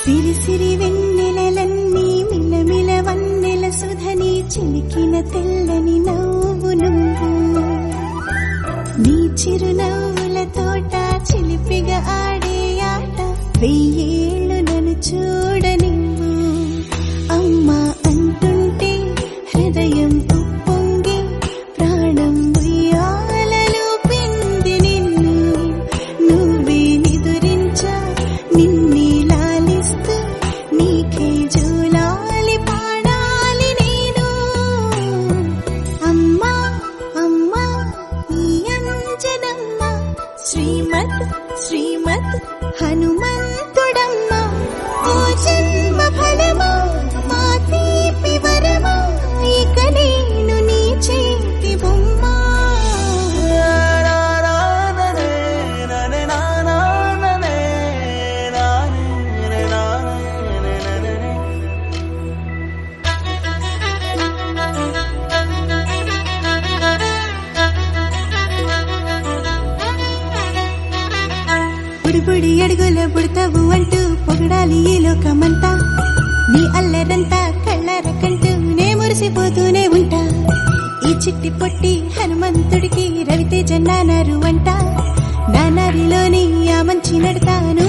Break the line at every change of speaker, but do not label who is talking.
సిరి సిరి వెన్నెలలన్నీ మిలమిల వన్నెల సుధని చిలికిన తెల్లని నవ్వు నువ్వు నీ చిరునవ్వుల తోట చిలిపిగా ఆడే ఆట వెయ్యేళ్ళు నన్ను చూడనివ్వు అమ్మా అంటుంటే హృదయం ఉప్పొంగి ప్రాణం ఉయ్యాలలో పిండి నిన్ను నువ్వే నిదురించా నిన్నే లాలిస్తూ నీకే జోలాలి పాడాలి నేను అమ్మా అమ్మా ఈ అంజనమ్మ శ్రీమత్ శ్రీమత్ హనుమంతుడమ్మ ఓ జన్మ ఫలమా మా తీపి వరమా ఇక నేను నీ చేతి బొమ్మ బుడిబుడి అడుగుల బుడతావు అంటూ పొగడాలి ఈ లోకమంతా నీ అల్లరంతా కళ్ళారకంటూ నే మురిసిపోతూనే ఉంటా ఈ చిట్టి పొట్టి హనుమంతుడికి రవితేజ నానారు అంట నానారిలోని ఆ మంచి నడతాను